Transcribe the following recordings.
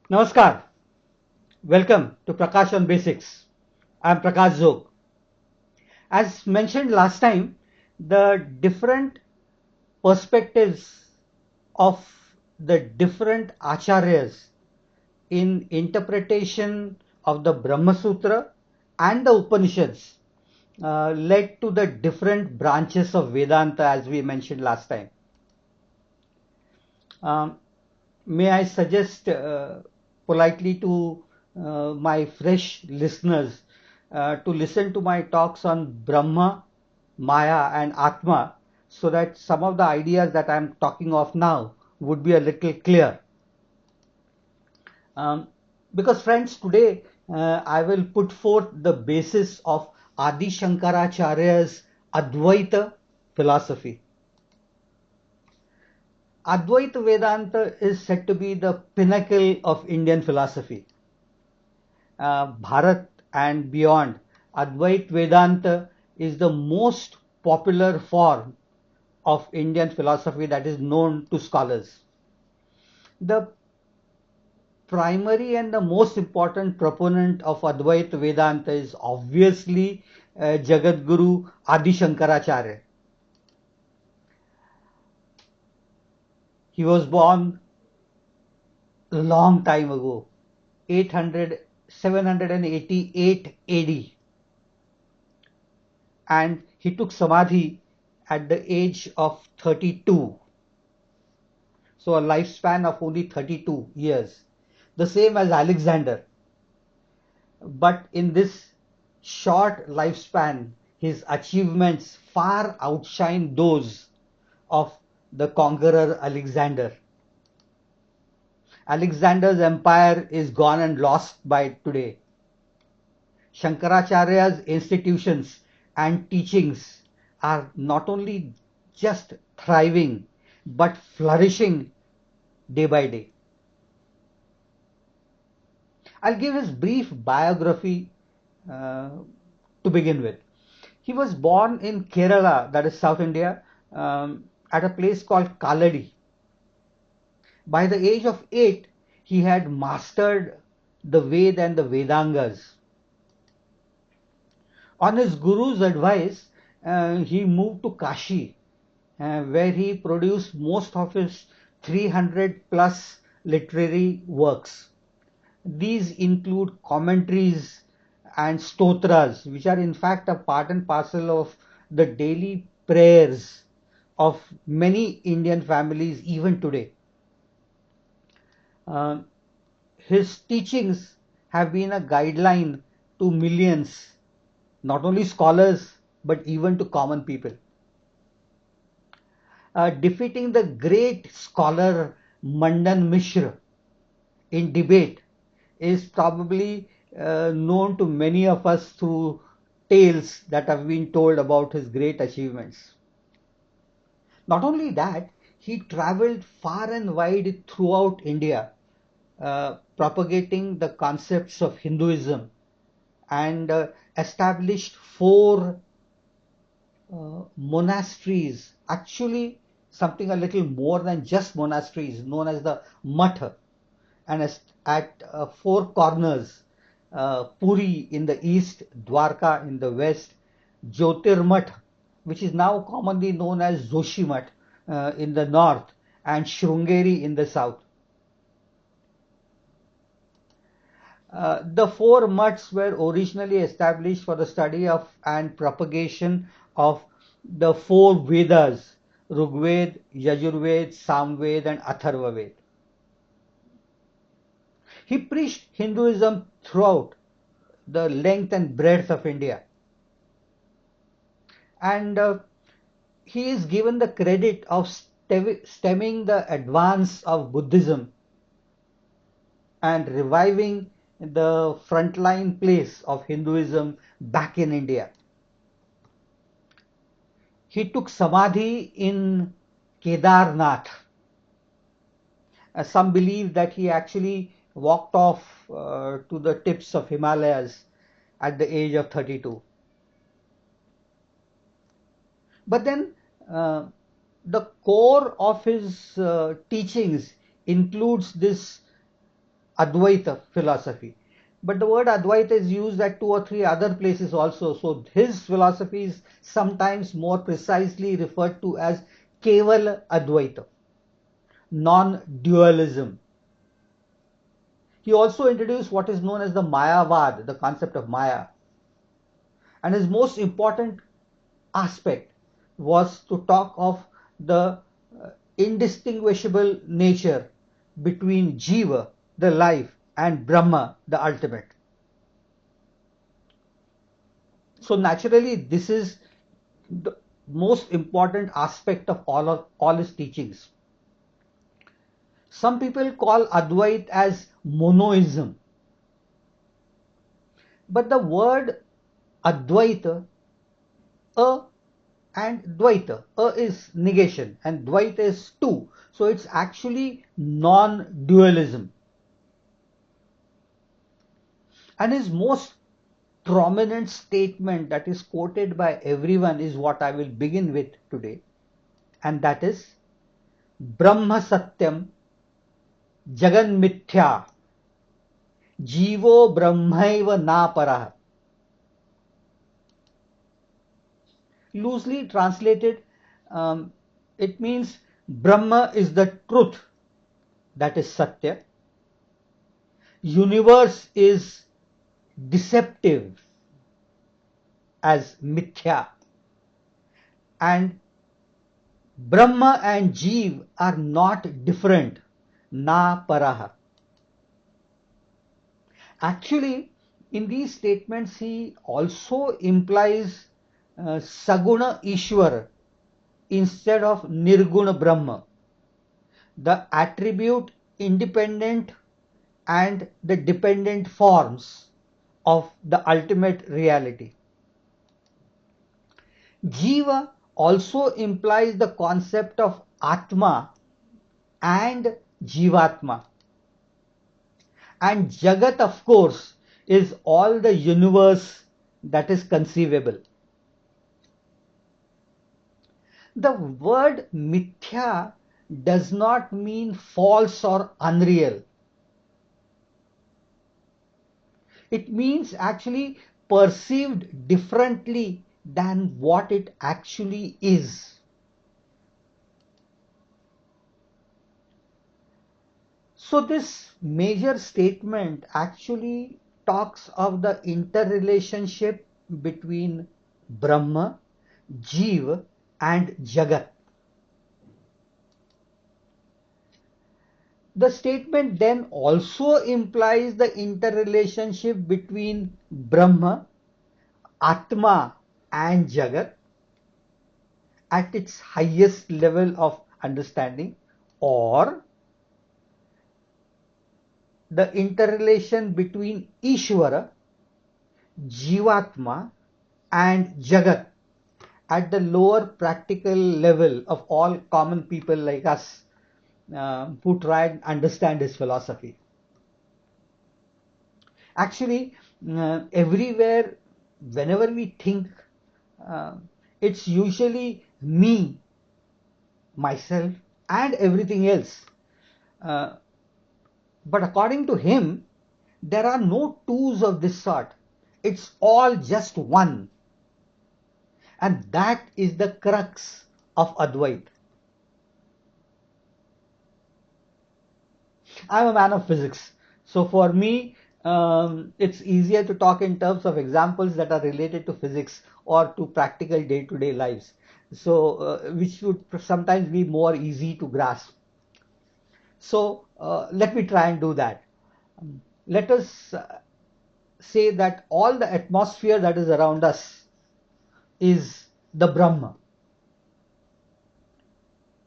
Namaskar. Welcome to Prakash on Basics. I am Prakash Zog. As mentioned last time, the different perspectives of the different acharyas in interpretation of the Brahma Sutra and the Upanishads led to the different branches of Vedanta as we mentioned last time. Um, may I suggest politely to my fresh listeners to listen to my talks on Brahma, Maya, and Atma so that some of the ideas that I am talking of now would be a little clear. Um, because, friends, today I will put forth the basis of Adi Shankaracharya's Advaita philosophy. Adwait Vedanta is said to be the pinnacle of Indian philosophy. Bharat and beyond, Advait Vedanta is the most popular form of Indian philosophy that is known to scholars. The primary and the most important proponent of Advait Vedanta is obviously Jagadguru Adi Shankaracharya. He was born a long time ago, 788 AD, and he took samadhi at the age of 32. So a lifespan of only 32 years, the same as Alexander. But in this short lifespan, his achievements far outshine those of the conqueror Alexander. Alexander's empire is gone and lost by today. Shankaracharya's institutions and teachings are not only just thriving but flourishing day by day. I'll give his brief biography uh, to begin with. He was born in Kerala, that is South India, at a place called Kaladi. By the age of 8, he had mastered the Ved and the Vedangas. On his guru's advice, he moved to Kashi, where he produced most of his 300 plus literary works. These include commentaries and stotras, which are in fact a part and parcel of the daily prayers of many Indian families even today. Uh, his teachings have been a guideline to millions, not only scholars but even to common people. Defeating the great scholar Mandan Mishra in debate is probably known to many of us through tales that have been told about his great achievements. Not only that, he traveled far and wide throughout India, propagating the concepts of Hinduism and established four monasteries, actually something a little more than just monasteries, known as the Matha, and at four corners, Puri in the east, Dwarka in the west, Jyotirmath, which is now commonly known as Joshimath in the north, and Shrungeri in the south. The four mutts were originally established for the study of and propagation of the four Vedas, Rigved, Yajurved, Samved, and Atharvaved. He preached Hinduism throughout the length and breadth of India. And he is given the credit of stemming the advance of Buddhism and reviving the frontline place of Hinduism back in India. He took samadhi in Kedarnath. Some believe that he actually walked off to the tips of Himalayas at the age of 32. But then the core of his teachings includes this Advaita philosophy. But the word Advaita is used at 2 or 3 other places also. So his philosophy is sometimes more precisely referred to as Keval Advaita, non-dualism. He also introduced what is known as the Mayavad, the concept of Maya. And his most important aspect was to talk of the indistinguishable nature between Jiva, the life, and Brahma, the ultimate. So naturally, this is the most important aspect of all his teachings. Some people call Advait as monoism. But the word Advaita, a and Dvaita, a is negation and Dvaita is two. So it's actually non-dualism. And his most prominent statement that is quoted by everyone is what I will begin with today. And that is Brahma Satyam Jagan Mithya Jivo Brahmaiva Na Parah. Loosely translated, it means Brahma is the truth, that is Satya. Universe is deceptive, as Mithya. And Brahma and Jeev are not different, Na Paraha. Actually, in these statements, he also implies Saguna Ishwar instead of Nirguna Brahma, the attribute independent and the dependent forms of the ultimate reality. Jiva also implies the concept of Atma and Jivatma. And Jagat, of course, is all the universe that is conceivable. The word mithya does not mean false or unreal. It means actually perceived differently than what it actually is. So this major statement actually talks of the interrelationship between Brahma, Jeev and Jagat. The statement then also implies the interrelationship between Brahma, Atma and Jagat at its highest level of understanding, or the interrelation between Ishvara, Jivatma and Jagat at the lower practical level of all common people like us who try and understand his philosophy. Actually, everywhere, whenever we think, it's usually me, myself, and everything else. But according to him, there are no twos of this sort. It's all just one. And that is the crux of Advait. I'm a man of physics. So for me, it's easier to talk in terms of examples that are related to physics or to practical day-to-day lives. So which would sometimes be more easy to grasp. So let me try and do that. Let us say that all the atmosphere that is around us is the Brahma.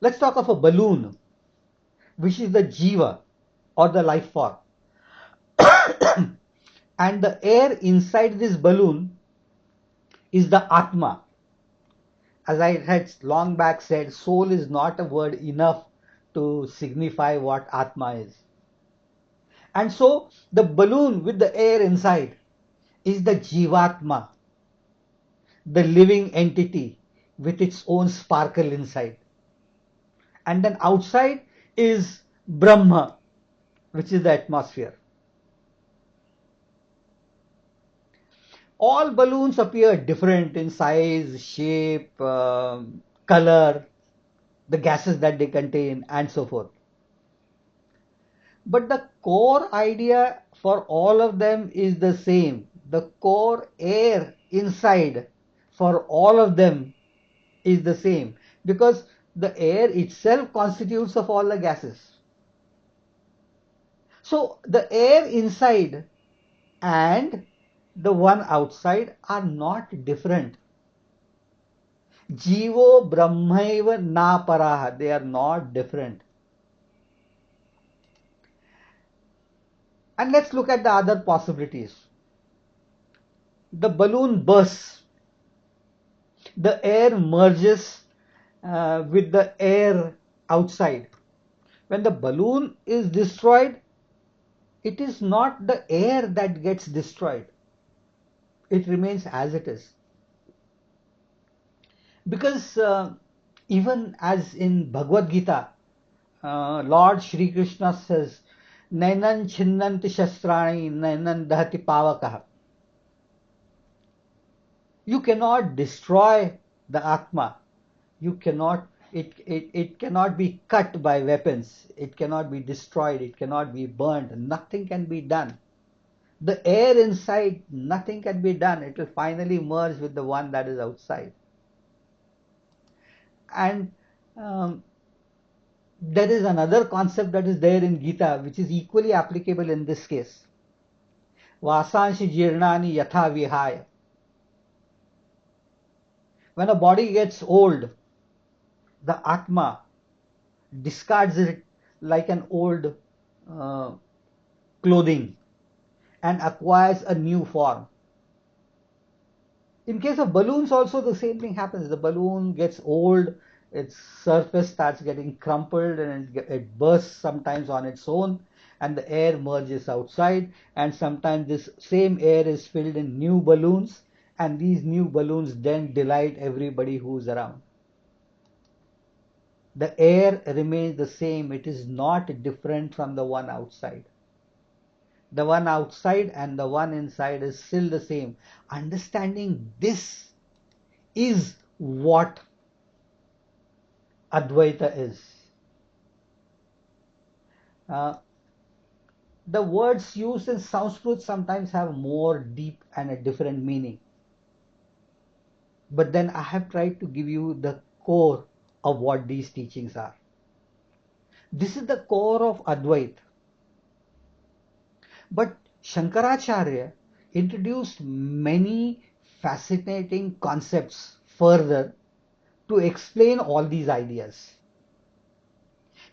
Let's talk of a balloon, which is the Jiva or the life form. And the air inside this balloon is the Atma. As I had long back said, soul is not a word enough to signify what Atma is. And so the balloon with the air inside is the Jivatma, the living entity with its own sparkle inside. And then outside is Brahma, which is the atmosphere. All balloons appear different in size, shape, color, the gases that they contain, and so forth. But the core idea for all of them is the same. The core air inside for all of them is the same, because the air itself constitutes of all the gases. So the air inside and the one outside are not different. Jivo Brahmaiva na paraha. They are not different. And let's look at the other possibilities. The balloon bursts. The air merges with the air outside. When the balloon is destroyed, it is not the air that gets destroyed. It remains as it is. Because even as in Bhagavad Gita, Lord Shri Krishna says, Nainan chinnanti shastrani, nainan dahati pavakaha. You cannot destroy the Atma. You cannot, it cannot be cut by weapons. It cannot be destroyed. It cannot be burned. Nothing can be done. The air inside, nothing can be done. It will finally merge with the one that is outside. And there is another concept that is there in Gita which is equally applicable in this case. Vasanshi jirnani yatha vihaya. When a body gets old, the Atma discards it like an old clothing and acquires a new form. In case of balloons also the same thing happens. The balloon gets old, its surface starts getting crumpled and it bursts sometimes on its own, and the air merges outside, and sometimes this same air is filled in new balloons, and these new balloons then delight everybody who's around. The air remains the same. It is not different from the one outside. The one outside and the one inside is still the same. Understanding this is what Advaita is. The words used in Sanskrit sometimes have more deep and a different meaning. But then I have tried to give you the core of what these teachings are. This is the core of Advaita. But Shankaracharya introduced many fascinating concepts further to explain all these ideas.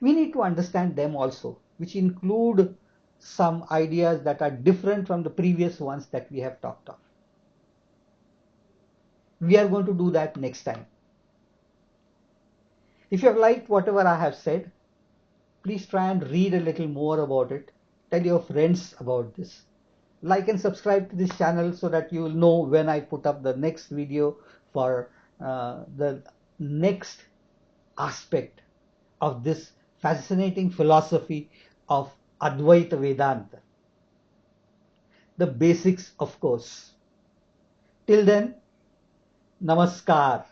We need to understand them also, which include some ideas that are different from the previous ones that we have talked of. We are going to do that next time. If you have liked whatever I have said, please try and read a little more about it. Tell your friends about this. Like and subscribe to this channel so that you will know when I put up the next video for the next aspect of this fascinating philosophy of Adwait Vedanta. The basics, of course. Till then, Namaskar.